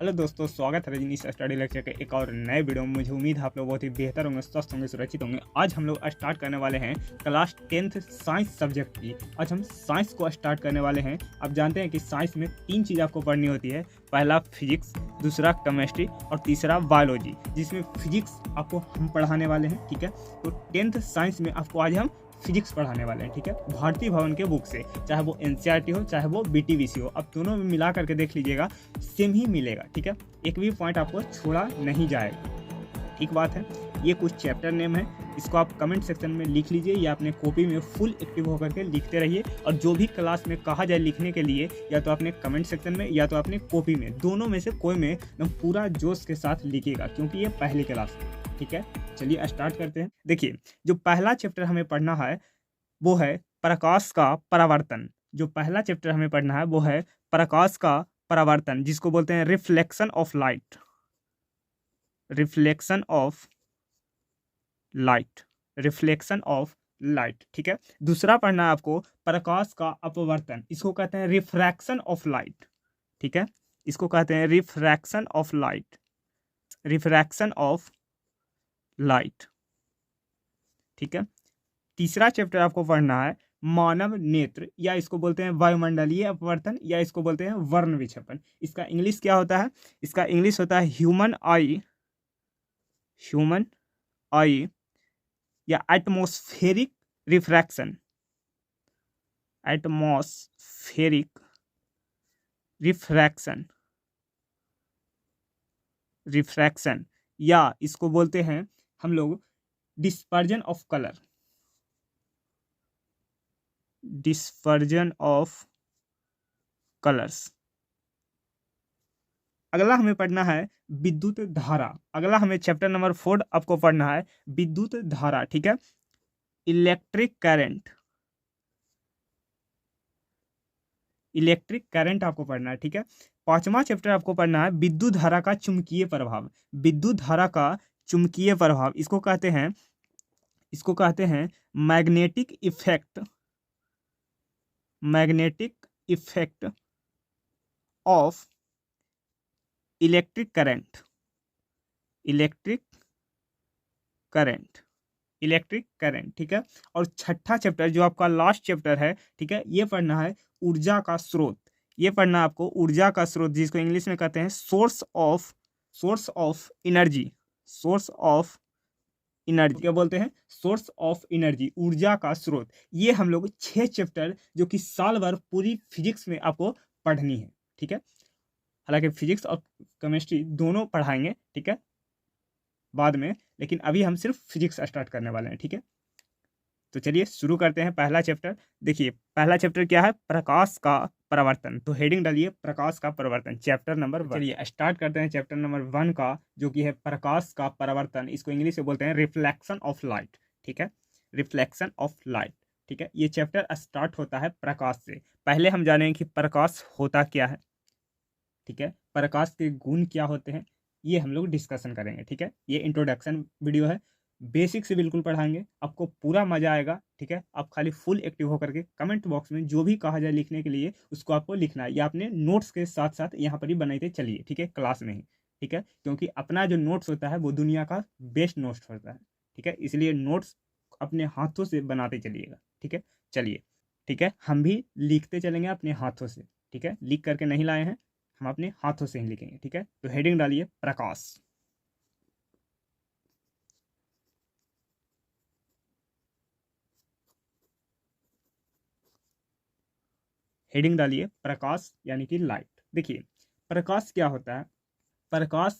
Hello दोस्तों, स्वागत है रजनीश स्टडी लेक्चर के एक और नए वीडियो में। मुझे उम्मीद है आप लोग बहुत ही बेहतर होंगे, स्वस्थ होंगे, सुरक्षित होंगे। आज हम लोग स्टार्ट करने वाले हैं क्लास 10th साइंस सब्जेक्ट की। आज हम साइंस को स्टार्ट करने वाले हैं। आप जानते हैं कि साइंस में 3 चीज़ आपको पढ़नी होती है। पहला फिजिक्स, दूसरा केमिस्ट्री और तीसरा बायोलॉजी, जिसमें फिजिक्स आपको हम पढ़ाने वाले हैं। ठीक है, तो 10th साइंस में आपको आज हम फिजिक्स पढ़ाने वाले हैं। ठीक है, भारतीय भवन के बुक से, चाहे वो एनसीईआरटी हो चाहे वो बीटीवीसी हो, अब दोनों में मिला करके देख लीजिएगा, सेम ही मिलेगा। ठीक है, एक भी पॉइंट आपको छोड़ा नहीं जाएगा। ठीक बात है। ये कुछ चैप्टर नेम है, इसको आप कमेंट सेक्शन में लिख लीजिए या अपने कॉपी में फुल एक्टिव होकर के लिखते रहिए। और जो भी क्लास में कहा जाए लिखने के लिए, या तो अपने कमेंट सेक्शन में या तो अपने कॉपी में, दोनों में से कोई में एकदम पूरा जोश के साथ लिखिएगा, क्योंकि ये पहली क्लास है। ठीक है, चलिए स्टार्ट करते हैं। देखिए, जो पहला चैप्टर हमें पढ़ना है वो है प्रकाश का परावर्तन। जो पहला चैप्टर हमें पढ़ना है वो है प्रकाश का परावर्तन, जिसको बोलते हैं reflection of light. Reflection of light, reflection of light. ठीक है, दूसरा पढ़ना है आपको प्रकाश का अपवर्तन, इसको कहते हैं रिफ्रैक्शन ऑफ लाइट। ठीक है, इसको कहते हैं refraction of light, refraction of light. ठीक है, तीसरा चैप्टर आपको पढ़ना है मानव नेत्र, या इसको बोलते हैं वायुमंडलीय अपवर्तन, या इसको बोलते हैं वर्ण विक्षेपण। इसका इंग्लिश क्या होता है? इसका इंग्लिश होता है ह्यूमन आई, ह्यूमन आई, या atmospheric refraction, atmospheric refraction, refraction, या इसको बोलते हैं हम लोग dispersion of colour, dispersion of colours. अगला हमें पढ़ना है विद्युत धारा। अगला हमें चैप्टर नंबर 4 आपको पढ़ना है विद्युत धारा। ठीक है, इलेक्ट्रिक करंट, इलेक्ट्रिक करंट आपको पढ़ना है। ठीक है, पांचवा चैप्टर आपको पढ़ना है विद्युत धारा का चुंबकीय प्रभाव। विद्युत धारा का चुंबकीय प्रभाव, इसको कहते हैं magnetic effect, magnetic effect of electric current, electric current, electric current. ठीक है, और छठा चैप्टर जो आपका लास्ट चैप्टर है, ठीक है, ये पढ़ना है ऊर्जा का स्रोत। ये पढ़ना है आपको ऊर्जा का स्रोत, जिसको इंग्लिश में कहते हैं source of energy, source of energy. क्या बोलते हैं? सोर्स ऑफ एनर्जी, ऊर्जा का स्रोत। ये हम लोग 6 चैप्टर जो कि साल भर पूरी फिजिक्स में आपको पढ़नी है। ठीक है, हालांकि फिजिक्स और केमिस्ट्री दोनों पढ़ाएंगे, ठीक है, बाद में, लेकिन अभी हम सिर्फ फिजिक्स स्टार्ट करने वाले हैं। ठीक है, तो चलिए शुरू करते हैं पहला चैप्टर। देखिए, पहला चैप्टर क्या है? प्रकाश का परावर्तन। तो हेडिंग डालिए प्रकाश का परावर्तन, चैप्टर नंबर 1। चलिए स्टार्ट करते हैं चैप्टर नंबर 1 का, जो कि है प्रकाश का परावर्तन। इसको इंग्लिश में बोलते हैं रिफ्लेक्शन ऑफ लाइट। ठीक है, रिफ्लेक्शन ऑफ लाइट। ठीक है, ये चैप्टर स्टार्ट होता है प्रकाश से। पहले हम जानेंगे कि प्रकाश होता क्या है। ठीक है, प्रकाश के गुण क्या होते हैं, ये हम लोग डिस्कशन करेंगे। ठीक है, ये इंट्रोडक्शन वीडियो है, बेसिक से बिल्कुल पढ़ाएंगे, आपको पूरा मजा आएगा। ठीक है, आप खाली फुल एक्टिव होकर के कमेंट बॉक्स में जो भी कहा जाए लिखने के लिए, उसको आपको लिखना है, या अपने नोट्स के साथ साथ यहाँ पर ही बनाते चलिए। ठीक है, क्लास में ही। ठीक है, क्योंकि अपना जो नोट्स होता है वो दुनिया का बेस्ट नोट्स होता है। ठीक है, इसलिए नोट्स अपने हाथों से बनाते चलिएगा। ठीक है, चलिए, ठीक है, हम भी लिखते चलेंगे अपने हाथों से। ठीक है, लिख करके नहीं लाए हैं, हम अपने हाथों से ही लिखेंगे। ठीक है, तो हेडिंग डालिए प्रकाश। हेडिंग डालिए प्रकाश यानी कि लाइट। देखिए, प्रकाश क्या होता है? प्रकाश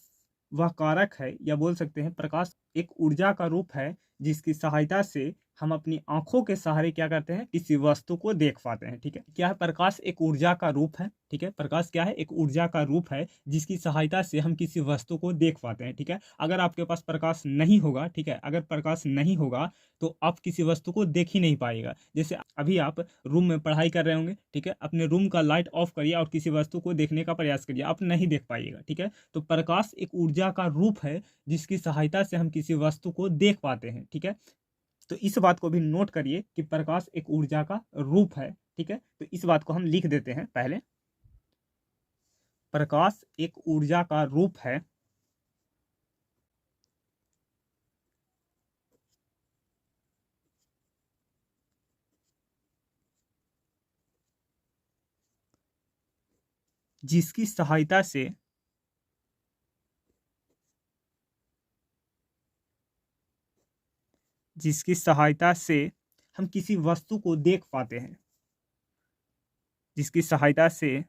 वह कारक है, या बोल सकते हैं प्रकाश एक ऊर्जा का रूप है, जिसकी सहायता से हम अपनी आंखों के सहारे क्या करते हैं, किसी वस्तु को देख पाते हैं। ठीक है, क्या है? प्रकाश एक ऊर्जा का रूप है। ठीक है, प्रकाश क्या है? एक ऊर्जा का रूप है, जिसकी सहायता से हम किसी वस्तु को देख पाते हैं। ठीक है, अगर आपके पास प्रकाश नहीं होगा, ठीक है, अगर प्रकाश नहीं होगा तो आप किसी वस्तु को देख ही नहीं पाएगा। जैसे अभी आप रूम में पढ़ाई कर रहे होंगे, ठीक है, अपने रूम का लाइट ऑफ करिए और किसी वस्तु को देखने का प्रयास करिए, आप नहीं देख पाइएगा। ठीक है, तो प्रकाश एक ऊर्जा का रूप है, जिसकी सहायता से हम किसी वस्तु को देख पाते हैं। ठीक है, तो इस बात को भी नोट करिए कि प्रकाश एक ऊर्जा का रूप है। ठीक है, तो इस बात को हम लिख देते हैं पहले। प्रकाश एक ऊर्जा का रूप है जिसकी सहायता से हम किसी वस्तु को देख पाते हैं, जिसकी सहायता से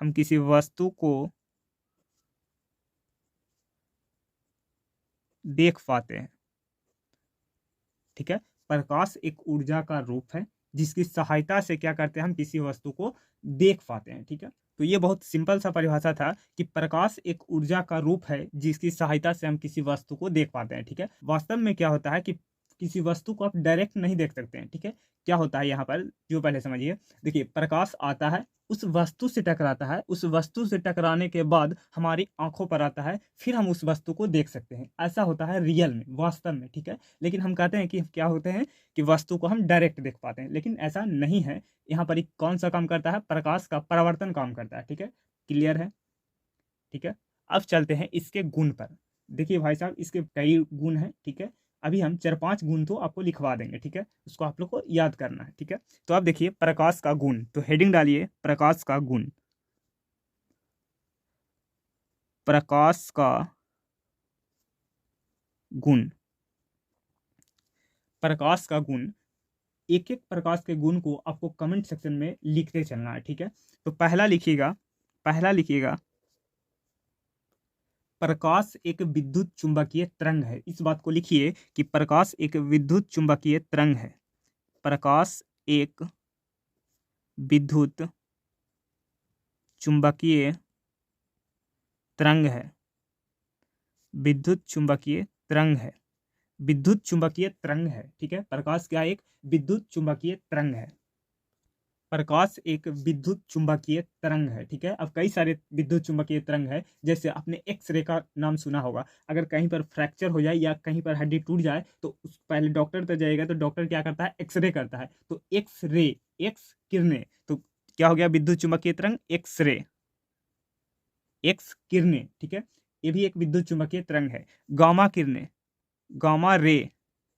हम किसी वस्तु को देख पाते हैं। ठीक है, प्रकाश एक ऊर्जा का रूप है जिसकी सहायता से क्या करते हैं, हम किसी वस्तु को देख पाते हैं। ठीक है, तो ये बहुत सिंपल सा परिभाषा था कि प्रकाश एक ऊर्जा का रूप है जिसकी सहायता से हम किसी वस्तु को देख पाते हैं। ठीक है, वास्तव में क्या होता है कि किसी वस्तु को आप डायरेक्ट नहीं देख सकते हैं। ठीक है, क्या होता है यहाँ पर जो पहले समझिए, देखिए प्रकाश आता है, उस वस्तु से टकराता है, उस वस्तु से टकराने के बाद हमारी आंखों पर आता है, फिर हम उस वस्तु को देख सकते हैं। ऐसा होता है रियल में, वास्तव में। ठीक है, लेकिन हम कहते हैं कि क्या होते हैं कि वस्तु को हम डायरेक्ट देख पाते हैं, लेकिन ऐसा नहीं है। यहाँ पर कौन सा काम करता है, प्रकाश का परावर्तन काम करता है। ठीक है, क्लियर है। ठीक है, अब चलते हैं इसके गुण पर। देखिए भाई साहब, इसके कई गुण हैं। ठीक है, अभी हम 4-5 गुण तो आपको लिखवा देंगे। ठीक है, उसको आप लोग को याद करना है। ठीक है, तो आप देखिए प्रकाश का गुण, तो हेडिंग डालिए प्रकाश का गुण। प्रकाश का गुण, प्रकाश का गुण, एक एक प्रकाश के गुण को आपको कमेंट सेक्शन में लिखते चलना है। ठीक है, तो पहला लिखिएगा प्रकाश एक विद्युत चुंबकीय तरंग है। इस बात को लिखिए कि प्रकाश एक विद्युत चुंबकीय तरंग है। प्रकाश एक विद्युत चुंबकीय तरंग है। विद्युत चुंबकीय तरंग है। विद्युत चुंबकीय तरंग है। ठीक है, प्रकाश क्या, एक विद्युत चुंबकीय तरंग है। प्रकाश एक विद्युत चुंबकीय तरंग है। ठीक है, अब कई सारे विद्युत चुंबकीय तरंग है, जैसे आपने एक्सरे का नाम सुना होगा। अगर कहीं पर फ्रैक्चर हो जाए या कहीं पर हड्डी टूट जाए तो उस पहले डॉक्टर तक जाएगा, तो डॉक्टर क्या करता है, एक्सरे करता है। तो एक्सरे, एक्स किरणें, तो क्या हो गया, विद्युत चुंबकीय तरंग एक्सरे, एक्स किरणें। ठीक है, ये भी एक विद्युत चुंबकीय तरंग है। गामा किरणें, गामा रे,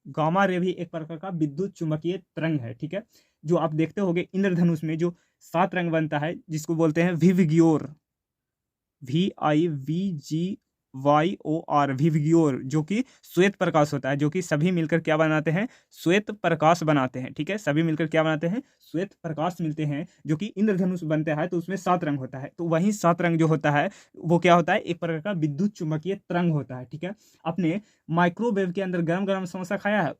गामा रे भी एक प्रकार का विद्युत चुंबकीय तरंग है। ठीक है, जो आप देखते होंगे इंद्रधनुष में जो 7 रंग बनता है, जिसको बोलते हैं विवग्योर, VIVGYOR, विवग्योर, जो कि श्वेत प्रकाश होता है, जो कि सभी मिलकर क्या बनाते हैं, श्वेत प्रकाश बनाते हैं। ठीक है, सभी मिलकर क्या बनाते हैं, श्वेत प्रकाश मिलते हैं, जो कि इंद्रधनुष बनता है। तो उसमें 7 रंग होता है, तो वही 7 रंग जो होता है वो क्या होता है, एक प्रकार का विद्युत चुंबकीय तरंग होता है। ठीक है, अपने माइक्रोवेव के अंदर गरम गरम समोसा खाया है,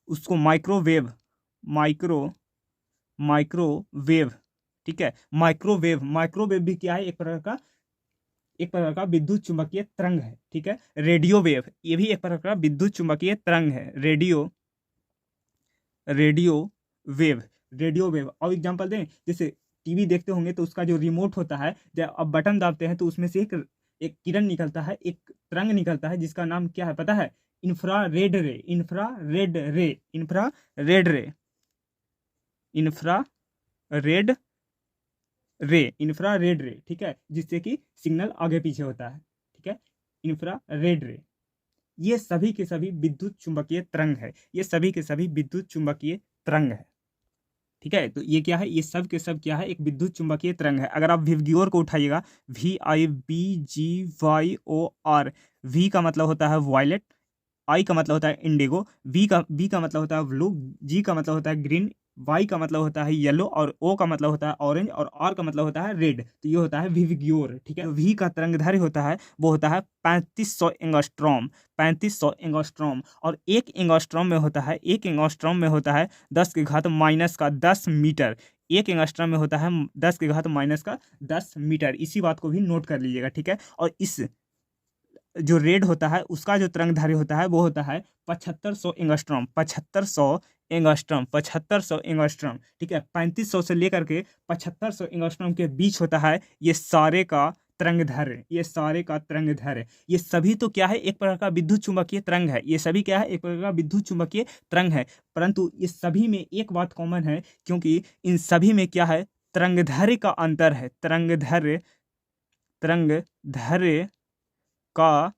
उसको माइक्रोवेव, माइक्रोवेव। ठीक है, माइक्रोवेव भी क्या है, एक प्रकार का विद्युत चुंबकीय तरंग है। ठीक है, रेडियो वेव, ये भी एक प्रकार का विद्युत चुंबकीय तरंग है। Radio wave. और एग्जांपल दें, जैसे टीवी देखते होंगे तो उसका जो रिमोट होता है, जब आप बटन दाबते हैं तो उसमें से एक किरण निकलता है, एक तरंग निकलता है, जिसका नाम क्या है पता है, इंफ्रारेड रे। ठीक है, जिससे कि सिग्नल आगे पीछे होता है। ठीक है, इंफ्रारेड रे, ये सभी के सभी विद्युत चुंबकीय तरंग है। ये सभी के सभी विद्युत चुंबकीय तरंग है। ठीक है, तो ये क्या है, ये सब के सब क्या है, एक विद्युत चुंबकीय तरंग है। अगर आप विवग्योर को उठाइएगा, VIVGYOR, V का मतलब होता है वायलेट, I का मतलब होता है इंडिगो, B का मतलब होता है ब्लू, G का मतलब होता है ग्रीन, Y का मतलब होता है येलो, और O का मतलब होता है ऑरेंज, और R का मतलब होता है रेड। तो ये होता है विवग्योर। ठीक है, V का तरंगदैर्घ्य होता है, वो होता है 3500 एंगस्ट्रॉम, 3500 एंगस्ट्रॉम। और एक एंगस्ट्रॉम में होता है 10⁻⁻10 मीटर। एक एंगस्ट्रॉम में होता है 10⁻⁻10 मीटर। इसी बात को भी नोट कर लीजिएगा। ठीक है, और इस जो रेड होता है उसका जो तरंगदैर्घ्य होता है वो होता है 7500 एंगस्ट्रॉम, 7500 एंगस्ट्रॉम। ठीक है, 3500 से लेकर के 7500 एंगस्ट्रॉम के बीच होता है ये सारे का तरंगदैर्घ्य। ये सभी तो क्या है, एक प्रकार का विद्युत चुंबकीय तरंग है। ये सभी क्या है, एक प्रकार का विद्युत चुंबकीय तरंग है। परंतु ये सभी में एक बात कॉमन है, क्योंकि इन सभी में क्या है, तरंगदैर्घ्य का अंतर है, तरंगदैर्घ्य का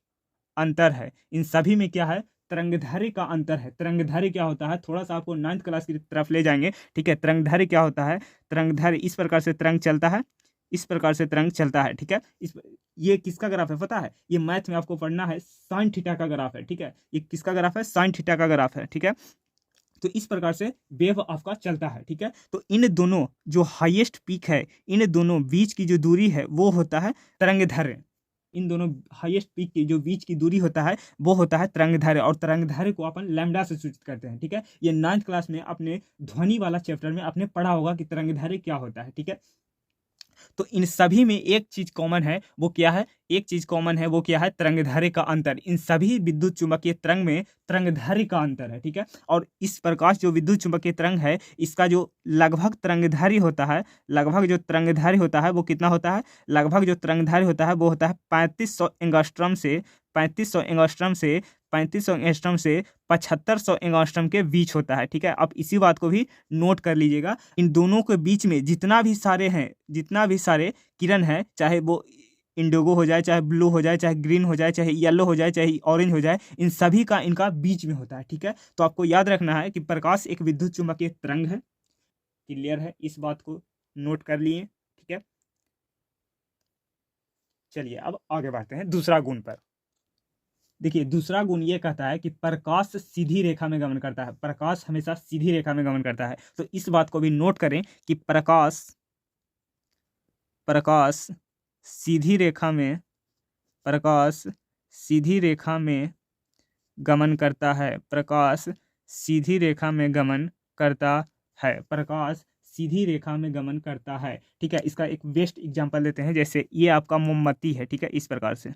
अंतर है। इन सभी में क्या है, तरंगदैर्घ्य का अंतर है। तरंगदैर्घ्य क्या होता है, थोड़ा सा आपको 9th क्लास की तरफ ले जाएंगे, ठीक है। तरंगदैर्घ्य क्या होता है, तरंगदैर्घ्य इस प्रकार से तरंग चलता है, इस प्रकार से तरंग चलता है, ठीक है। ये किसका ग्राफ है पता है, ये मैथ में आपको पढ़ना है, साइन थीटा का ग्राफ है, ठीक है। ये किसका ग्राफ है, साइन थीटा का ग्राफ है, ठीक है। तो इस प्रकार से वेव आपका चलता है, ठीक है। तो इन दोनों जो हाईएस्ट पीक है, इन दोनों बीच की जो दूरी है वो होता है तरंगदैर्घ्य। इन दोनों हाईएस्ट पीक की जो बीच की दूरी होता है वो होता है तरंगदैर्घ्य, और तरंगदैर्घ्य को अपन लैम्डा से सूचित करते हैं, ठीक है। ये 9th क्लास में अपने ध्वनि वाला चैप्टर में आपने पढ़ा होगा कि तरंगदैर्घ्य क्या होता है, ठीक है। तो इन सभी में एक चीज कॉमन है, वो क्या है, एक चीज कॉमन है, वो क्या है, तरंगदैर्घ्य का अंतर। इन सभी विद्युत चुंबकीय तरंग में तरंगदैर्घ्य का अंतर है, ठीक है। और इस प्रकाश जो विद्युत चुंबकीय तरंग है, इसका जो लगभग तरंगदैर्घ्य होता है, लगभग जो तरंगदैर्घ्य होता है वो कितना होता है, लगभग जो तरंगदैर्घ्य होता है वो होता है 3500 एंगस्ट्रॉम से 3500 एंगस्ट्रॉम से 3500 एंगस्ट्रॉम से 7500 एंगस्ट्रॉम के बीच होता है, ठीक है। आप इसी बात को भी नोट कर लीजिएगा। इन दोनों के बीच में जितना भी सारे हैं, जितना भी सारे किरण है, चाहे वो इंडिगो हो जाए, चाहे ब्लू हो जाए, चाहे ग्रीन हो जाए, चाहे येलो हो जाए, चाहे ऑरेंज हो जाए, इन सभी का इनका बीच में होता है, ठीक है। तो आपको याद रखना है कि प्रकाश एक विद्युत चुंबकीय तरंग है। क्लियर है, इस बात को नोट कर लिए, ठीक है। चलिए अब आगे बढ़ते हैं दूसरा गुण पर। देखिए दूसरा गुण ये कहता है कि प्रकाश सीधी रेखा में गमन करता है, प्रकाश हमेशा सीधी रेखा में गमन करता है। तो इस बात को भी नोट करें कि प्रकाश सीधी रेखा में, प्रकाश सीधी रेखा में गमन करता है, प्रकाश सीधी रेखा में गमन करता है, प्रकाश सीधी रेखा में गमन करता है, ठीक है। इसका एक बेस्ट एग्जांपल लेते हैं, जैसे ये आपका मोमबत्ती है, ठीक है। इस प्रकार से,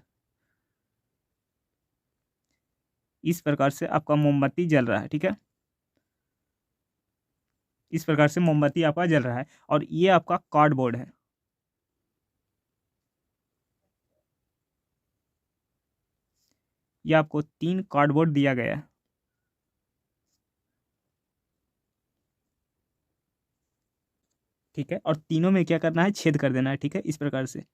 इस प्रकार से आपका मोमबत्ती जल रहा है, ठीक है। इस प्रकार से मोमबत्ती आपका जल रहा है, और ये आपका कार्डबोर्ड है। ये आपको 3 कार्डबोर्ड दिया गया है, ठीक है। और तीनों में क्या करना है, छेद कर देना है, ठीक है। इस प्रकार से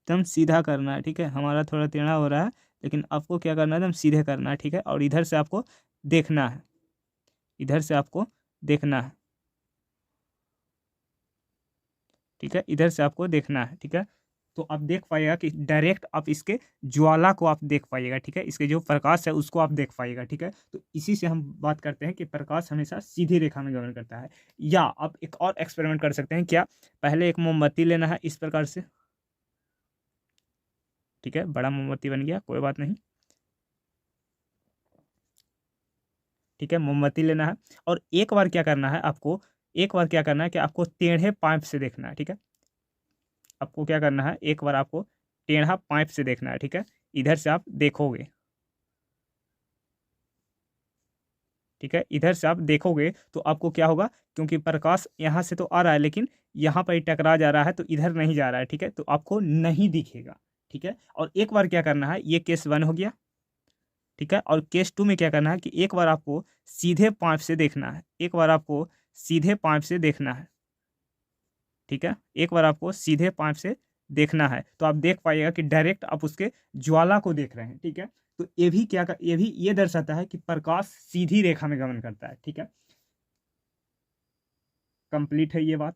एकदम सीधा करना है, ठीक है। हमारा थोड़ा टेढ़ा हो रहा है, लेकिन आपको क्या करना है, एकदम सीधे करना है, ठीक है। और इधर से आपको देखना है, इधर से आपको देखना है, ठीक है। इधर से आपको देखना है, ठीक है। तो आप देख पाइएगा कि डायरेक्ट आप इसके ज्वाला को आप देख पाइएगा, ठीक है। इसके जो प्रकाश है उसको आप देख पाइएगा, ठीक है। तो इसी से हम बात करते हैं कि प्रकाश हमेशा सीधी रेखा में गमन करता है। या आप एक और एक्सपेरिमेंट कर सकते हैं, क्या, पहले एक मोमबत्ती लेना है इस प्रकार से, ठीक है। बड़ा मोमबत्ती बन गया, कोई बात नहीं, ठीक है। मोमबत्ती लेना है, और एक बार क्या करना है आपको, एक बार क्या करना है कि आपको टेढ़े पाइप से देखना है, ठीक है। आपको क्या करना है, एक बार आपको टेढ़ा पाइप से देखना है, ठीक है। इधर से आप देखोगे, ठीक है। इधर से आप देखोगे तो आपको क्या होगा, क्योंकि प्रकाश यहाँ से तो आ रहा है, लेकिन यहाँ पर ही टकरा जा रहा है, तो इधर नहीं जा रहा है, ठीक है। तो आपको नहीं दिखेगा, ठीक है। और एक बार क्या करना है, ये केस 1 हो गया, ठीक है। और केस 2 में क्या करना है कि एक बार आपको सीधे पाइप से देखना है, एक बार आपको सीधे पाइप से देखना है, ठीक है। एक बार आपको सीधे पाइप से देखना है, तो आप देख पाइएगा कि डायरेक्ट आप उसके ज्वाला को देख रहे हैं, ठीक है। तो ये भी क्या कर, ये भी ये दर्शाता है कि प्रकाश सीधी रेखा में गमन करता है, ठीक है। कंप्लीट है ये बात,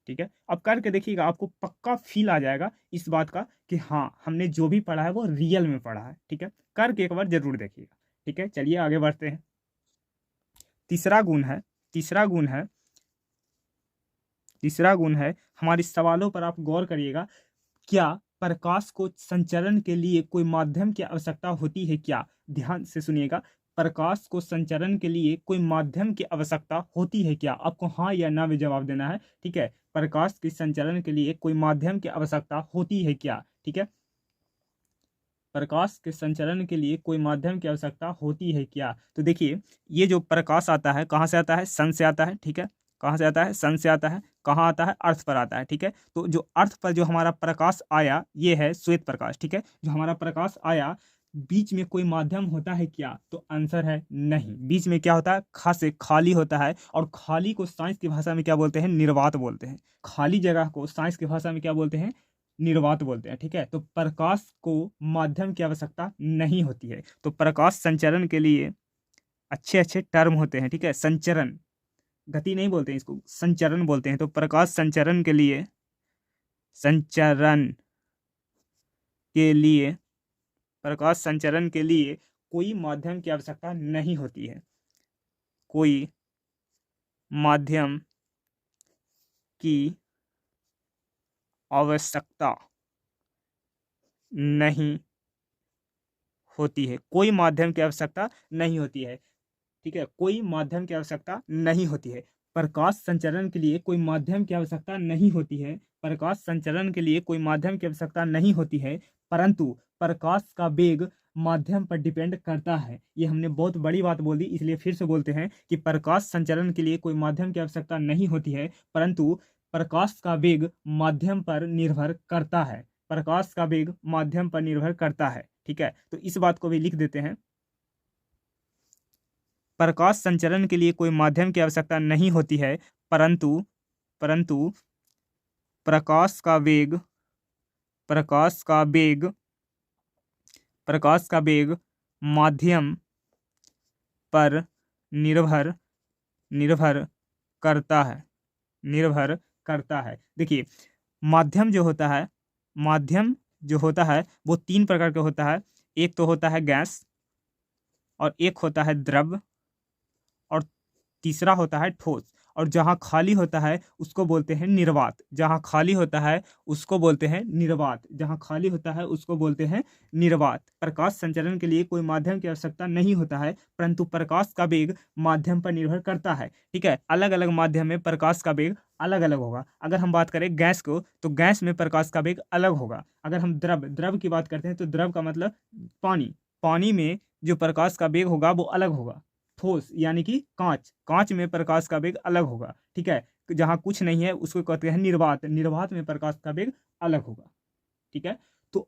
ठीक है। अब करके देखिएगा, आपको पक्का फील आ जाएगा इस बात का कि हाँ हमने जो भी पढ़ा है वो रियल में पढ़ा है, ठीक है। करके एक बार जरूर देखिएगा, ठीक है। चलिए आगे बढ़ते हैं। तीसरा गुण है, तीसरा गुण है, तीसरा गुण है, हमारे सवालों पर आप गौर करिएगा। क्या प्रकाश को संचरण के लिए कोई माध्यम की आवश्यकता होती है क्या, ध्यान से सुनिएगा। प्रकाश को संचरण के लिए कोई माध्यम की आवश्यकता होती है क्या, आपको हाँ या ना में जवाब देना है, ठीक है। प्रकाश के संचरण के लिए कोई माध्यम की आवश्यकता होती है क्या, ठीक है। प्रकाश के संचरण के लिए कोई माध्यम की आवश्यकता होती है क्या। तो देखिए, ये जो प्रकाश आता है कहाँ से आता है, सन से आता है, ठीक है। कहाँ से आता है, सन से आता है। कहाँ आता है, अर्थ पर आता है, ठीक है। तो जो अर्थ पर जो हमारा प्रकाश आया, ये है श्वेत प्रकाश, ठीक है। जो हमारा प्रकाश आया, बीच में कोई माध्यम होता है क्या? तो आंसर है नहीं। बीच में क्या होता है? ख से खाली होता है, और खाली को साइंस की भाषा में क्या बोलते हैं? निर्वात बोलते हैं। खाली जगह को साइंस की भाषा में क्या बोलते हैं? निर्वात बोलते हैं। ठीक है, तो प्रकाश को माध्यम की आवश्यकता नहीं होती है। तो प्रकाश संचरण के लिए अच्छे अच्छे टर्म होते हैं। ठीक है, संचरण, गति नहीं बोलते हैं इसको, संचरण बोलते हैं। तो प्रकाश संचरण के लिए, संचरण के लिए, प्रकाश संचरण के लिए कोई माध्यम की आवश्यकता नहीं होती है। कोई माध्यम की आवश्यकता नहीं होती है। कोई माध्यम की आवश्यकता नहीं होती है। ठीक है, कोई माध्यम की आवश्यकता नहीं होती है। प्रकाश संचरण के लिए कोई माध्यम की आवश्यकता नहीं होती है। प्रकाश संचरण के लिए कोई माध्यम की आवश्यकता नहीं होती है, परंतु प्रकाश का वेग माध्यम पर डिपेंड करता है। ये हमने बहुत बड़ी बात बोल दी, इसलिए फिर से बोलते हैं कि प्रकाश संचरण के लिए कोई माध्यम की आवश्यकता नहीं होती है, परंतु प्रकाश का वेग माध्यम पर निर्भर करता है। प्रकाश का वेग माध्यम पर निर्भर करता है। ठीक है, तो इस बात को भी लिख देते हैं। प्रकाश संचरण के लिए कोई माध्यम की आवश्यकता नहीं होती है, परंतु परंतु प्रकाश का वेग, प्रकाश का वेग, प्रकाश का वेग माध्यम पर निर्भर निर्भर करता है, निर्भर करता है। देखिए, माध्यम जो होता है, माध्यम जो होता है वो तीन प्रकार का होता है। एक तो होता है गैस, और एक होता है द्रव, और तीसरा होता है ठोस। और जहाँ खाली होता है उसको बोलते हैं निर्वात। जहाँ खाली होता है उसको बोलते हैं निर्वात। जहाँ खाली होता है उसको बोलते हैं निर्वात। प्रकाश संचरण के लिए कोई माध्यम की आवश्यकता नहीं होता है, परंतु प्रकाश का वेग माध्यम पर निर्भर करता है। ठीक है, अलग अलग माध्यम में प्रकाश का वेग अलग अलग होगा। अगर हम बात करें गैस को, तो गैस में प्रकाश का वेग अलग होगा। अगर हम द्रव की बात करते हैं, तो द्रव का मतलब पानी, पानी में जो प्रकाश का वेग होगा वो अलग होगा। ठोस यानी कि कांच, कांच में प्रकाश का वेग अलग होगा। ठीक है, जहां कुछ नहीं है उसको कहते हैं निर्वात, निर्वात में प्रकाश का वेग अलग होगा। ठीक है, तो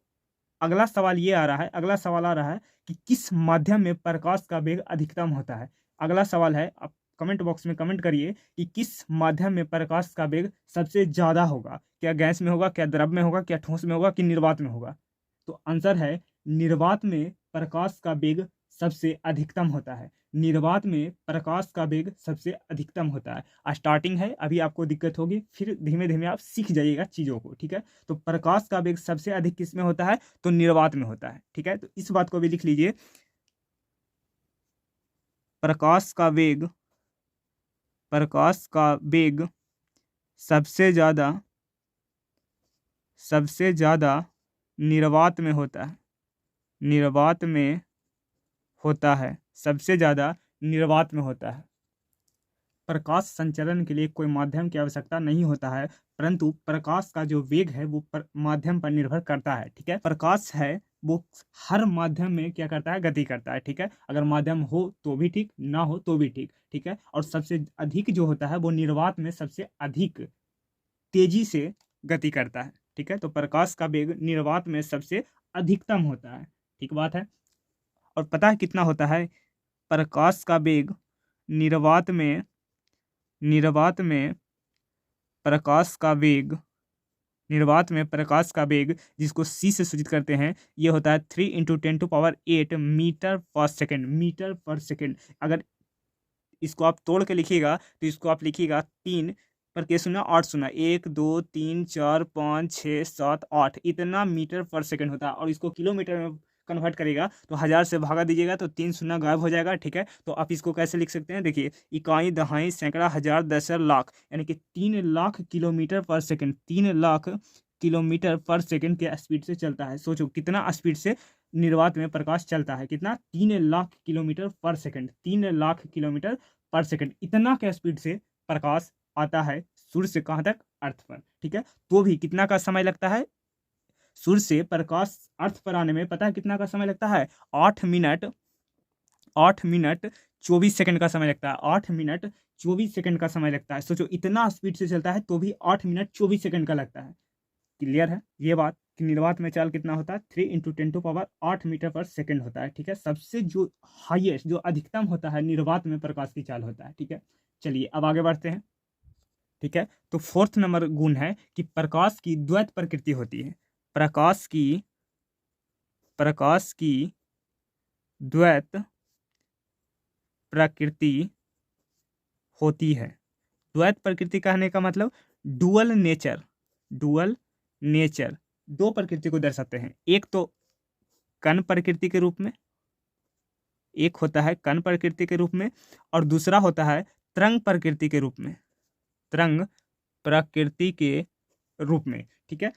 अगला सवाल ये आ रहा है, अगला सवाल आ रहा है कि किस माध्यम में प्रकाश का वेग अधिकतम होता है। अगला सवाल है, आप कमेंट बॉक्स में कमेंट करिए कि किस माध्यम में प्रकाश का वेग सबसे ज्यादा होगा। क्या गैस में होगा, क्या द्रव में होगा, क्या ठोस में होगा, कि निर्वात में होगा? तो आंसर है निर्वात में प्रकाश का वेग सबसे अधिकतम होता है। निर्वात में प्रकाश का वेग सबसे अधिकतम होता है। स्टार्टिंग है, अभी आपको दिक्कत होगी, फिर धीमे धीमे आप सीख जाइएगा चीज़ों को। ठीक है, तो प्रकाश का वेग सबसे अधिक किस में होता है? तो निर्वात में होता है। ठीक है, तो इस बात को भी लिख लीजिए। प्रकाश का वेग, प्रकाश का वेग सबसे ज़्यादा, सबसे ज़्यादा निर्वात में होता है। निर्वात में होता है, सबसे ज़्यादा निर्वात में होता है। प्रकाश संचरण के लिए कोई माध्यम की आवश्यकता नहीं होता है, परंतु प्रकाश का जो वेग है वो माध्यम पर निर्भर करता है। ठीक है, प्रकाश है वो हर माध्यम में क्या करता है? गति करता है। ठीक है, अगर माध्यम हो तो भी ठीक, ना हो तो भी ठीक। ठीक है, और सबसे अधिक जो होता है वो निर्वात में सबसे अधिक तेजी से गति करता है। ठीक है, तो प्रकाश का वेग निर्वात में सबसे अधिकतम होता है। ठीक बात है। और पता है कितना होता है? प्रकाश का वेग निर्वात में, निर्वात में प्रकाश का वेग, निर्वात में प्रकाश का वेग जिसको सी से सूचित करते हैं, ये होता है 3 × 10⁸ मीटर पर सेकेंड, मीटर पर सेकेंड। अगर इसको आप तोड़ के लिखिएगा तो इसको आप लिखिएगा 3 पर के शून्य 8 शून्य, 1 2 3 4 5 6 7 8, इतना मीटर पर सेकेंड होता है। और इसको किलोमीटर में कन्वर्ट करेगा तो 1000 से भागा दीजिएगा तो 3 शून्य गायब हो जाएगा। ठीक है, तो आप इसको कैसे लिख सकते हैं? देखिए, इकाई, दहाई, सैकड़ा, हजार, दशर, लाख, यानी कि 3 लाख किलोमीटर पर सेकेंड, 3 लाख किलोमीटर पर सेकेंड के स्पीड से चलता है। सोचो कितना स्पीड से निर्वात में प्रकाश चलता है, कितना? 3 लाख किलोमीटर पर सेकेंड, 3 लाख किलोमीटर पर सेकेंड, इतना के स्पीड से प्रकाश आता है सूर्य से कहाँ तक? अर्थ पर। ठीक है, तो भी कितना का समय लगता है? सूर्य से प्रकाश अर्थ पर आने में पता है कितना का समय लगता है? 8 मिनट, 8 मिनट 24 सेकंड का समय लगता है। 8 मिनट 24 सेकंड का समय लगता है। सोचो इतना स्पीड से चलता है तो भी 8 मिनट 24 सेकंड का लगता है। क्लियर है ये बात? कि निर्वात में चाल कितना होता है, 3 × 10⁸ मीटर पर सेकेंड होता है। ठीक है, सबसे जो हाईएस्ट, जो अधिकतम होता है निर्वात में प्रकाश की चाल होता है। ठीक है, चलिए अब आगे बढ़ते हैं। ठीक है, तो फोर्थ नंबर गुण है कि प्रकाश की द्वैत प्रकृति होती है। प्रकाश की द्वैत प्रकृति होती है। द्वैत प्रकृति कहने का मतलब डुअल नेचर दो प्रकृति को दर्शाते हैं। एक तो कण प्रकृति के रूप में, एक होता है कण प्रकृति के रूप में, और दूसरा होता है तरंग प्रकृति के रूप में, तरंग प्रकृति के रूप में। ठीक है,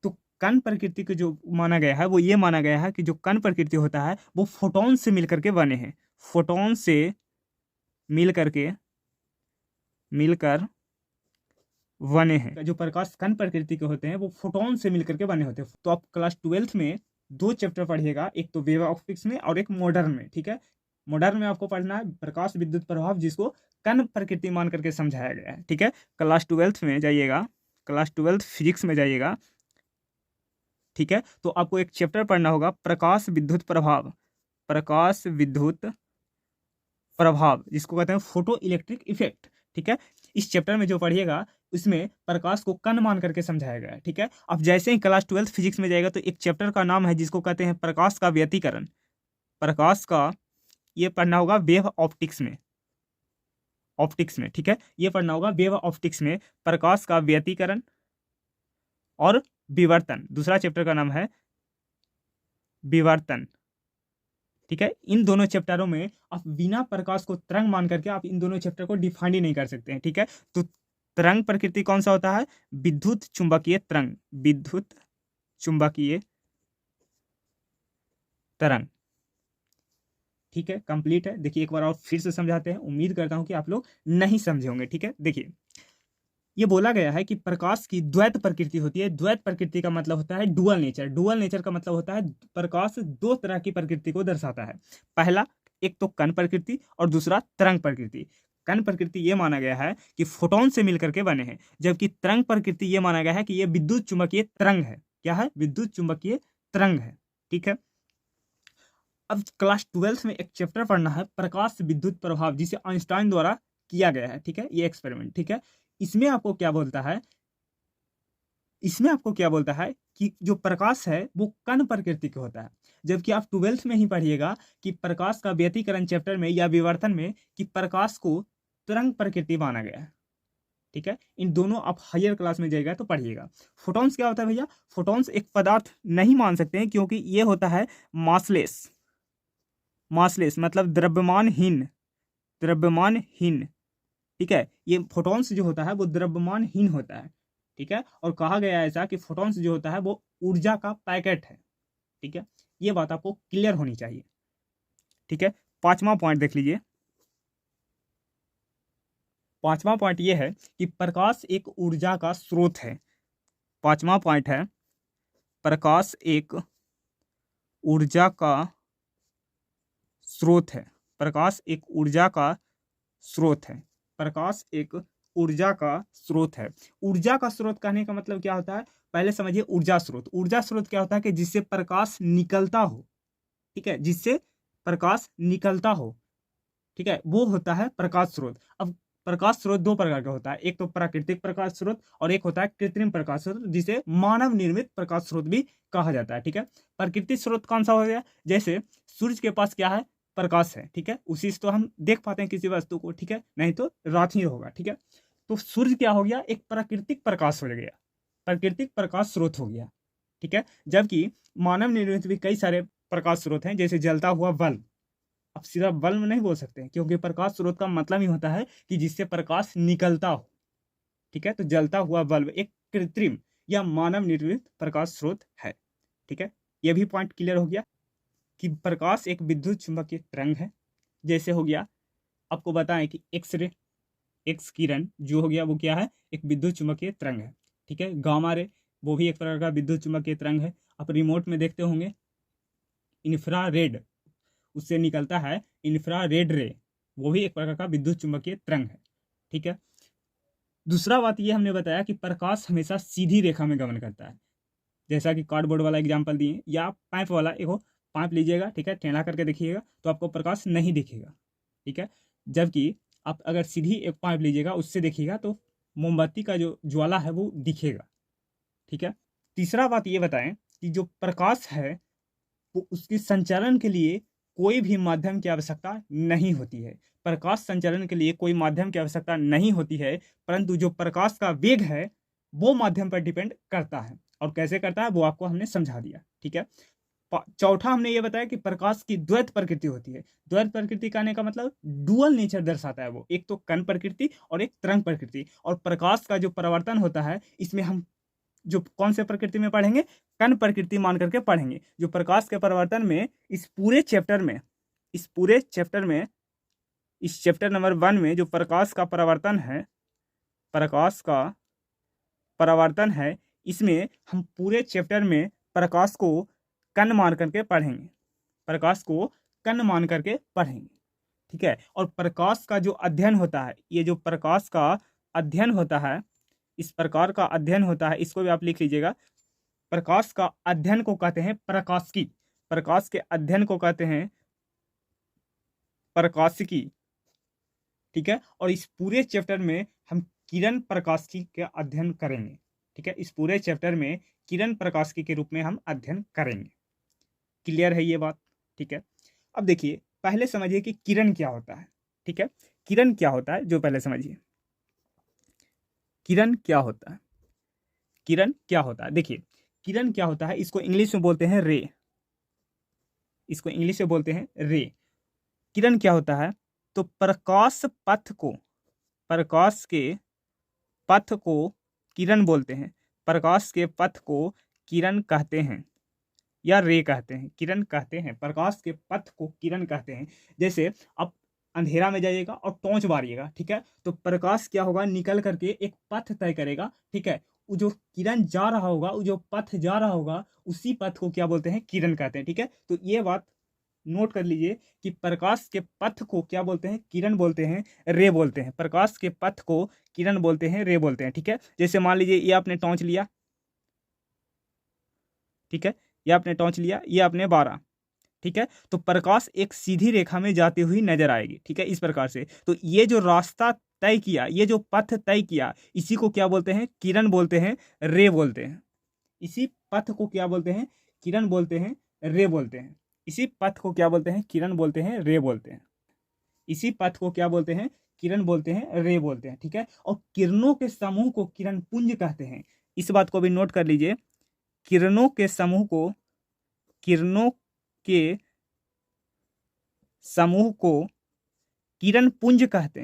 तो कण प्रकृति को जो माना गया है वो ये माना गया है कि जो कण प्रकृति होता है वो फोटोन से मिलकर के बने हैं, फोटोन से मिलकर बने हैं। जो प्रकाश कण प्रकृति के होते हैं वो फोटोन से मिलकर के बने होते हैं। तो आप क्लास 12th में 2 चैप्टर पढ़िएगा, एक तो वेव ऑप्टिक्स में और एक मॉडर्न में। ठीक है, मॉडर्न में आपको पढ़ना है प्रकाश विद्युत प्रभाव, जिसको कण प्रकृति मान करके समझाया गया है। ठीक है, क्लास 12th में जाइएगा, क्लास 12th फिजिक्स में जाइएगा। ठीक है, तो आपको एक चैप्टर पढ़ना होगा प्रकाश विद्युत प्रभाव, प्रकाश विद्युत प्रभाव, जिसको कहते हैं फोटो इलेक्ट्रिक इफेक्ट। ठीक है, इस चैप्टर में जो पढ़िएगा उसमें प्रकाश को कण मान करके समझाया गया है। ठीक है, अब जैसे ही क्लास 12th फिजिक्स में जाएगा तो एक चैप्टर का नाम है जिसको कहते हैं प्रकाश का व्यतिकरण। प्रकाश का ये पढ़ना होगा वेव ऑप्टिक्स में, ठीक है, ये पढ़ना होगा वेव ऑप्टिक्स में, प्रकाश का व्यतिकरण और विवर्तन। दूसरा चैप्टर का नाम है विवर्तन। ठीक है, इन दोनों चैप्टरों में आप बिना प्रकाश को तरंग मान करके आप इन दोनों चैप्टर को डिफाइन ही नहीं कर सकते हैं। ठीक है, तो तरंग प्रकृति कौन सा होता है, विद्युत चुंबकीय तरंग, विद्युत चुंबकीय तरंग। ठीक है, कंप्लीट है। देखिए एक बार और फिर से समझाते हैं, उम्मीद करता हूं कि आप लोग नहीं समझे होंगे। ठीक है, देखिए ये बोला गया है कि प्रकाश की द्वैत प्रकृति होती है। द्वैत प्रकृति का मतलब होता है डुअल नेचर। डुअल नेचर का मतलब होता है प्रकाश दो तरह की प्रकृति को दर्शाता है। पहला, एक तो कण प्रकृति और दूसरा तरंग प्रकृति। कण प्रकृति ये माना गया है कि फोटोन से मिलकर के बने हैं, जबकि तरंग प्रकृति ये माना गया है कि ये विद्युत चुंबकीय तरंग है। क्या है, विद्युत चुंबकीय तरंग है। ठीक है, अब क्लास 12th में एक चैप्टर पढ़ना है प्रकाश विद्युत प्रभाव, जिसे आइंस्टाइन द्वारा किया गया है। ठीक है, ये एक्सपेरिमेंट। ठीक है, इसमें आपको क्या बोलता है, कि जो प्रकाश है वो कण प्रकृति का होता है, जबकि आप 12th में ही पढ़िएगा कि प्रकाश का व्यतिकरण चैप्टर में या विवर्तन में कि प्रकाश को तरंग प्रकृति माना गया है। ठीक है, इन दोनों आप हायर क्लास में जाइएगा तो पढ़िएगा। फोटॉन्स क्या होता है भैया, फोटॉन्स एक पदार्थ नहीं मान सकते हैं क्योंकि ये होता है मासलेस मतलब द्रव्यमानहीन। ठीक है, ये फोटॉन्स जो होता है वो द्रव्यमानहीन होता है। ठीक है, और कहा गया है ऐसा कि फोटॉन्स जो होता है वो ऊर्जा का पैकेट है। ठीक है, ये बात आपको क्लियर होनी चाहिए। ठीक है, पांचवा पॉइंट देख लीजिए। पांचवा पॉइंट ये है कि प्रकाश एक ऊर्जा का स्रोत है। पांचवा पॉइंट है प्रकाश एक ऊर्जा का स्रोत है। प्रकाश एक ऊर्जा का स्रोत है। प्रकाश एक ऊर्जा का स्रोत है। ऊर्जा का स्रोत कहने का मतलब क्या होता है, पहले समझिए ऊर्जा स्रोत। ऊर्जा स्रोत क्या होता है कि जिससे प्रकाश निकलता हो। ठीक है, जिससे प्रकाश निकलता हो। ठीक है, वो होता है प्रकाश स्रोत। अब प्रकाश स्रोत दो प्रकार का होता है, एक तो प्राकृतिक प्रकाश स्रोत और एक होता है कृत्रिम प्रकाश स्रोत, जिसे मानव निर्मित प्रकाश स्रोत भी कहा जाता है। ठीक है, प्राकृतिक स्रोत कौन सा हो गया, जैसे सूर्य के पास क्या है, प्रकाश है। ठीक है, उसी से तो हम देख पाते हैं किसी वस्तु को। ठीक है, नहीं तो रात ही होगा। ठीक है, तो सूर्य क्या हो गया, एक प्राकृतिक प्रकाश हो गया, प्राकृतिक प्रकाश स्रोत हो गया। ठीक है, जबकि मानव निर्मित भी कई सारे प्रकाश स्रोत हैं, जैसे जलता हुआ बल्ब। अब सीधा बल्ब नहीं बोल सकते हैं क्योंकि प्रकाश स्रोत का मतलब ही होता है कि जिससे प्रकाश निकलता हो। ठीक है, तो जलता हुआ बल्ब एक कृत्रिम या मानव निर्मित प्रकाश स्रोत है। ठीक है, यह भी पॉइंट क्लियर हो गया कि प्रकाश एक विद्युत चुंबकीय तरंग है। जैसे हो गया, आपको बताएं कि एक्सरे, एक्स किरण जो हो गया वो क्या है, एक विद्युत चुंबकीय तरंग है। ठीक है, गामा रे वो भी एक प्रकार का विद्युत चुंबकीय तरंग है। आप रिमोट में देखते होंगे इंफ्रारेड, उससे निकलता है इंफ्रारेड रे, वो भी एक प्रकार का विद्युत चुंबकीय तरंग है। ठीक है, दूसरा बात ये हमने बताया कि प्रकाश हमेशा सीधी रेखा में गमन करता है। जैसा कि कार्डबोर्ड वाला एग्जाम्पल दिए, या पाइप वाला, एक पाइप लीजिएगा, ठीक है, टेढ़ा करके देखिएगा तो आपको प्रकाश नहीं दिखेगा, ठीक है। जबकि आप अगर सीधी एक पाइप लीजिएगा, उससे देखिएगा तो मोमबत्ती का जो ज्वाला है वो दिखेगा, ठीक है। तीसरा बात ये बताएं कि जो प्रकाश है वो उसके संचालन के लिए कोई भी माध्यम की आवश्यकता नहीं होती है। प्रकाश संचालन के लिए कोई माध्यम की आवश्यकता नहीं होती है, परंतु जो प्रकाश का वेग है वो माध्यम पर डिपेंड करता है। और कैसे करता है वो आपको हमने समझा दिया, ठीक है। चौथा हमने ये बताया कि प्रकाश की द्वैत प्रकृति होती है। द्वैत प्रकृति कहने का मतलब डुअल नेचर दर्शाता है वो, एक तो कण प्रकृति और एक तरंग प्रकृति। और प्रकाश का जो परावर्तन होता है इसमें हम जो कौन से प्रकृति में पढ़ेंगे, कण प्रकृति मान करके पढ़ेंगे। जो प्रकाश के परावर्तन में इस पूरे चैप्टर में इस चैप्टर नंबर 1 में जो प्रकाश का परावर्तन है, इसमें हम पूरे चैप्टर में प्रकाश को कण मान करके पढ़ेंगे, ठीक है। और प्रकाश का जो अध्ययन होता है, ये जो प्रकाश का अध्ययन होता है, इस प्रकार का अध्ययन होता है, इसको भी आप लिख लीजिएगा। प्रकाश का अध्ययन को कहते हैं प्रकाशिकी। प्रकाश के अध्ययन को कहते हैं प्रकाशिकी, ठीक है। और इस पूरे चैप्टर में हम किरण प्रकाशिकी का अध्ययन करेंगे, ठीक है। इस पूरे चैप्टर में किरण प्रकाशिकी के रूप में हम अध्ययन करेंगे। क्लियर है ये बात, ठीक है। अब देखिए, पहले समझिए कि किरण क्या होता है, ठीक है। किरण क्या होता है जो पहले समझिए, किरण क्या होता है। देखिए, किरण क्या होता है, इसको इंग्लिश में बोलते हैं रे। किरण क्या होता है, तो प्रकाश के पथ को किरण बोलते हैं। प्रकाश के पथ को किरण कहते हैं या रे कहते हैं, किरण कहते हैं। प्रकाश के पथ को किरण कहते हैं। जैसे आप अंधेरा में जाइएगा और टॉर्च मारिएगा, ठीक है, तो प्रकाश क्या होगा, निकल करके एक पथ तय करेगा, ठीक है। वो जो किरण जा रहा होगा, वो जो पथ जा रहा होगा, उसी पथ को क्या बोलते हैं, किरण कहते हैं, ठीक है। तो ये बात नोट कर लीजिए कि प्रकाश के पथ को क्या बोलते हैं, किरण बोलते हैं, रे बोलते हैं। प्रकाश के पथ को किरण बोलते हैं, रे बोलते हैं, ठीक है। जैसे मान लीजिए ये आपने टॉर्च लिया, ठीक है, ये आपने टॉर्च लिया, ये आपने बारा, ठीक है। तो प्रकाश एक सीधी रेखा में जाती हुई नजर आएगी, ठीक है, इस प्रकार से। तो ये जो रास्ता तय किया, ये जो पथ तय किया, इसी को क्या बोलते हैं, किरण बोलते हैं, रे बोलते हैं। इसी पथ को क्या बोलते हैं, किरण बोलते हैं, रे बोलते हैं। इसी पथ को क्या बोलते हैं, किरण बोलते हैं, रे बोलते हैं। इसी पथ को क्या बोलते हैं, किरण बोलते हैं, रे बोलते हैं, ठीक है। और किरणों के समूह को किरण पुंज कहते हैं। इस बात को भी नोट कर लीजिए, किरणों के समूह किरण पुंज कहते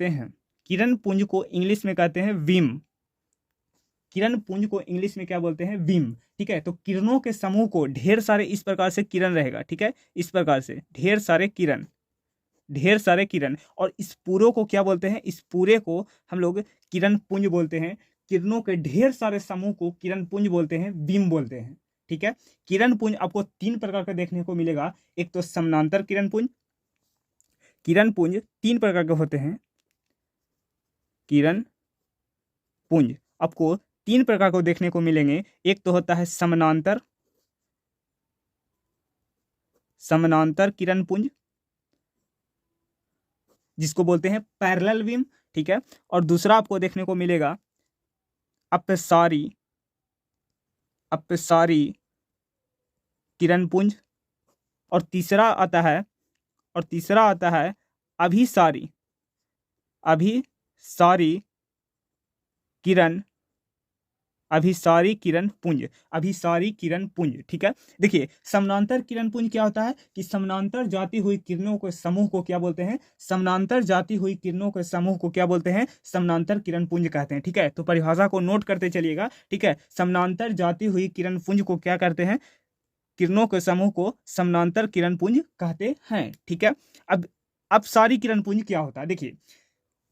हैं। किरण पुंज को इंग्लिश में कहते हैं बीम। किरण पुंज को इंग्लिश में क्या बोलते हैं, बीम, ठीक है। तो किरणों के समूह को ढेर सारे इस प्रकार से किरण रहेगा, ठीक है, इस प्रकार से ढेर सारे किरण। और इस पूरे को क्या बोलते हैं, इस पूरे को हम लोग किरण पुंज बोलते हैं। किरणों के ढेर सारे समूह को किरण पुंज बोलते हैं, बीम बोलते हैं, ठीक है। किरण पुंज आपको 3 प्रकार का देखने को मिलेगा। एक तो समानांतर किरण पुंज 3 प्रकार के होते हैं। किरण पुंज आपको 3 प्रकार को देखने को मिलेंगे। एक तो होता है समानांतर किरण पुंज, जिसको बोलते हैं पैरेलल बीम, ठीक है। और दूसरा आपको देखने को मिलेगा अपसारी किरण पुंज। और तीसरा आता है अभिसारी किरण पुंज, ठीक है। देखिए, समानांतर किरण पुंज क्या होता है कि समानांतर जाती हुई किरणों के समूह को क्या बोलते हैं, समानांतर किरण पुंज कहते हैं, ठीक है। तो परिभाषा को नोट करते चलिएगा, ठीक है। समानांतर जाती हुई किरण पुंज को क्या करते हैं, किरणों के समूह को समानांतर किरण पुंज कहते हैं, ठीक है। अब सारी किरण पुंज क्या होता है, देखिए,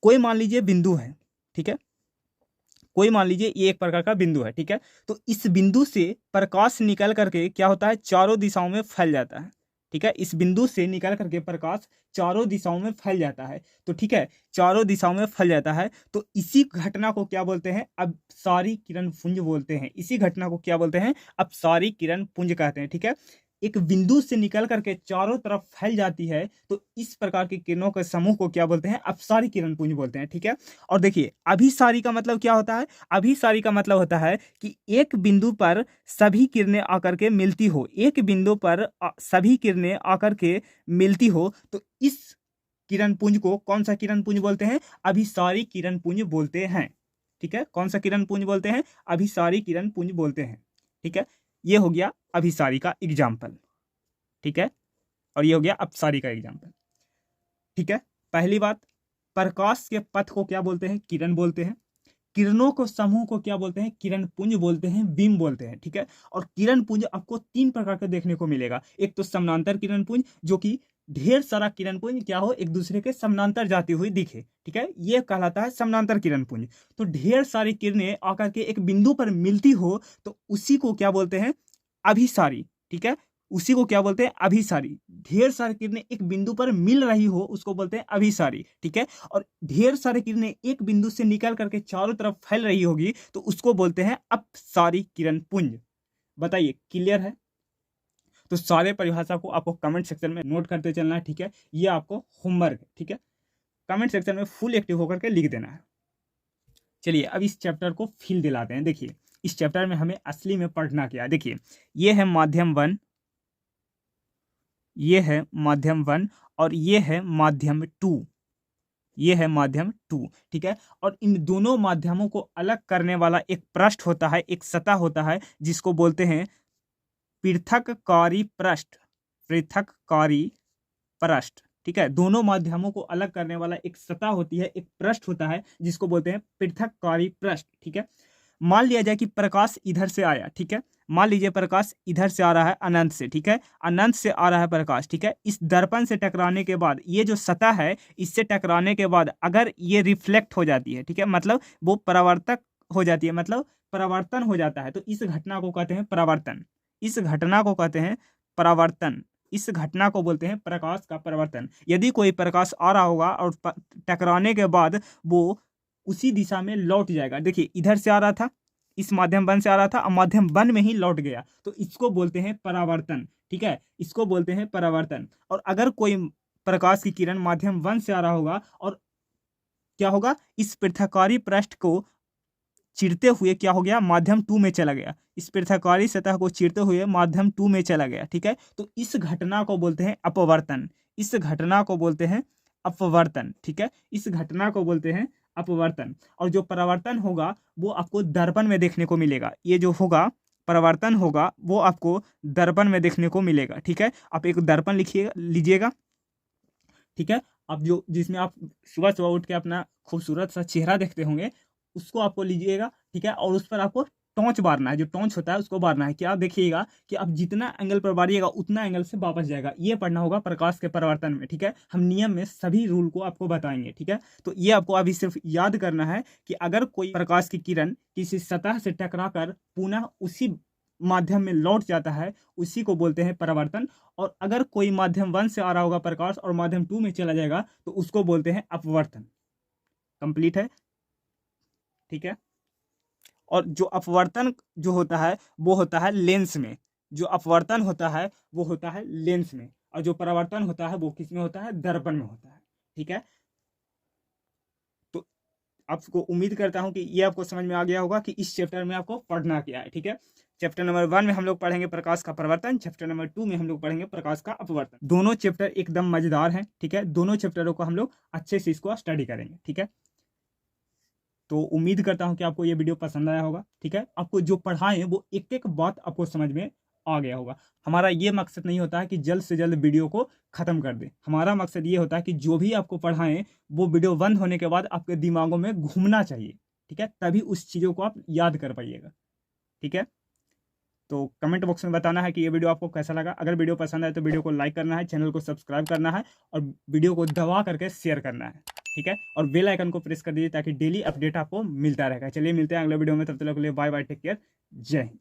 कोई मान लीजिए बिंदु है, ठीक है, कोई मान लीजिए ये एक प्रकार का बिंदु है, ठीक है। तो इस बिंदु से प्रकाश निकल करके क्या होता है, चारों दिशाओं में फैल जाता है, ठीक है, इस बिंदु से निकल करके प्रकाश चारों दिशाओं में फैल जाता है। तो ठीक है, चारों दिशाओं में फैल जाता है, तो इसी घटना को क्या बोलते हैं, अपसारी किरण पुंज बोलते हैं। इसी घटना को क्या बोलते हैं, अपसारी किरण पुंज कहते हैं। ठीक है, एक बिंदु से निकल करके चारों तरफ फैल जाती है, तो इस प्रकार की किरणों के समूह को क्या बोलते हैं, अपसारी किरण पुंज बोलते हैं। ठीक है, और देखिए अभिसारी का मतलब क्या होता है, अभिसारी का मतलब होता है कि एक बिंदु पर सभी किरणें आकर के मिलती हो, एक बिंदु पर सभी किरणें आकर के मिलती हो, तो इस किरण पुंज को कौन सा किरण पुंज बोलते हैं, अभिसारी किरण पुंज बोलते हैं। ठीक है, कौन सा किरण पुंज बोलते हैं, अभिसारी किरण पुंज बोलते हैं। ठीक है, ये हो गया अभिसारी का एग्जाम्पल। ठीक है, और ये हो गया अपसारी का एग्जाम्पल। ठीक है, पहली बात, प्रकाश के पथ को क्या बोलते हैं, किरण बोलते हैं। किरणों को समूह को क्या बोलते हैं, किरण पुंज बोलते हैं, बीम बोलते हैं। ठीक है, और किरण पुंज आपको तीन प्रकार का देखने को मिलेगा। एक तो समानांतर किरण पुंज, जो कि ढेर सारा किरण पुंज क्या हो, एक दूसरे के समानांतर जाती हुई दिखे। ठीक है, यह कहलाता है समानांतर किरण पुंज। तो ढेर सारी किरणें आकर के एक बिंदु पर मिलती हो, तो उसी को क्या बोलते हैं, अभिसारी। ठीक है, उसी को क्या बोलते हैं, अभिसारी। ढेर सारी किरणें एक बिंदु पर मिल रही हो, उसको बोलते हैं अभिसारी। ठीक है, और ढेर सारी किरणें एक बिंदु से निकल करके चारों तरफ फैल रही होगी, तो उसको बोलते हैं अपसारी किरण पुंज। बताइए, क्लियर है? तो सारे परिभाषा को आपको कमेंट सेक्शन में नोट करते चलना है। ठीक है, ये आपको होमवर्क है। ठीक है, कमेंट सेक्शन में फुल एक्टिव होकर के लिख देना है। चलिए अब इस चैप्टर को फील दिलाते हैं। देखिए इस चैप्टर में हमें असली में पढ़ना क्या है। देखिए ये है माध्यम 1, ये है माध्यम 1 और ये है माध्यम 2, ये है माध्यम 2। ठीक है, और इन दोनों माध्यमों को अलग करने वाला एक पृष्ठ होता है, एक सतह होता है, जिसको बोलते हैं पृथककारी पृष्ठ, पृथककारी पृष्ठ। ठीक है, दोनों माध्यमों को अलग करने वाला एक सतह होती है, एक पृष्ठ होता है, जिसको बोलते हैं पृथककारी पृष्ठ। ठीक है, मान लिया जाए कि प्रकाश इधर से आया। ठीक है, मान लीजिए प्रकाश इधर से आ रहा है अनंत से। ठीक है, अनंत से आ रहा है प्रकाश। ठीक है, इस दर्पण से टकराने के बाद ये जो सतह है, इससे टकराने के बाद अगर ये रिफ्लेक्ट हो जाती है, ठीक है, मतलब वो परावर्तक हो जाती है, मतलब परावर्तन हो जाता है, तो इस घटना को कहते हैं परावर्तन। इस घटना को कहते हैं परावर्तन। इस घटना को बोलते हैं प्रकाश का परावर्तन। यदि कोई प्रकाश आ रहा होगा और टकराने के बाद वो उसी दिशा में लौट जाएगा। देखिए इधर से आ रहा था, इस माध्यम 1 से आ रहा था और माध्यम 1 में ही लौट गया, तो इसको बोलते हैं परावर्तन। ठीक है, इसको बोलते हैं परावर्तन। और अगर कोई प्रकाश की किरण माध्यम 1 से आ रहा होगा और क्या होगा, इस पृथककारी पृष्ठ को चिरते हुए क्या हो गया, माध्यम 2 में चला गया, इस पृथककारी सतह को चिरते हुए माध्यम 2 में चला गया। ठीक है, तो इस घटना को बोलते हैं अपवर्तन। इस घटना को बोलते हैं अपवर्तन। ठीक है, इस घटना को बोलते हैं अपवर्तन। और जो परावर्तन होगा वो आपको दर्पण में देखने को मिलेगा। ये जो होगा परावर्तन होगा वो आपको दर्पण में देखने को मिलेगा। ठीक है, आप एक दर्पण लिखिए लीजिएगा। ठीक है, आप जो जिसमें आप सुबह सुबह उठ के अपना खूबसूरत सा चेहरा देखते होंगे, उसको आपको लीजिएगा। ठीक है, और उस पर आपको टॉर्च मारना है, जो टॉर्च होता है उसको मारना है। क्या देखिएगा कि आप जितना एंगल पर मारिएगा उतना एंगल से वापस जाएगा। ये पढ़ना होगा प्रकाश के परावर्तन में। ठीक है, हम नियम में सभी रूल को आपको बताएंगे। ठीक है, तो ये आपको अभी सिर्फ याद करना है कि अगर कोई प्रकाश की किरण किसी सतह से टकरा कर पुनः उसी माध्यम में लौट जाता है, उसी को बोलते हैं परावर्तन। और अगर कोई माध्यम 1 से आ रहा होगा प्रकाश और माध्यम 2 में चला जाएगा, तो उसको बोलते हैं अपवर्तन। कंप्लीट है? ठीक है, और जो अपवर्तन जो होता है वो होता है लेंस में। जो अपवर्तन होता है वो होता है लेंस में, और जो परावर्तन होता है वो किस में होता है, दर्पण में होता है। ठीक है, तो आपको उम्मीद करता हूं कि ये आपको समझ में आ गया होगा कि इस चैप्टर में आपको पढ़ना क्या है। ठीक है, चैप्टर नंबर 1 में हम लोग पढ़ेंगे प्रकाश का परावर्तन, चैप्टर नंबर 2 में हम लोग पढ़ेंगे प्रकाश का अपवर्तन। दोनों चैप्टर एकदम मजेदार हैं। ठीक है, दोनों चैप्टरों को हम लोग अच्छे से इसको स्टडी करेंगे। ठीक है, तो उम्मीद करता हूं कि आपको ये वीडियो पसंद आया होगा। ठीक है, आपको जो पढ़ाएं वो एक एक बात आपको समझ में आ गया होगा। हमारा ये मकसद नहीं होता है कि जल्द से जल्द वीडियो को ख़त्म कर दें। हमारा मकसद ये होता है कि जो भी आपको पढ़ाएं वो वीडियो बंद होने के बाद आपके दिमागों में घूमना चाहिए। ठीक है, तभी उस चीज़ों को आप याद कर पाइएगा। ठीक है, तो कमेंट बॉक्स में बताना है कि ये वीडियो आपको कैसा लगा। अगर वीडियो पसंद आए तो वीडियो को लाइक करना है, चैनल को सब्सक्राइब करना है और वीडियो को दबा करके शेयर करना है। ठीक है, और बेल आइकन को प्रेस कर दीजिए ताकि डेली अपडेट आपको मिलता रहेगा। चलिए मिलते हैं अगले वीडियो में, तब तक के लिए बाय बाय, टेक केयर, जय हिंद।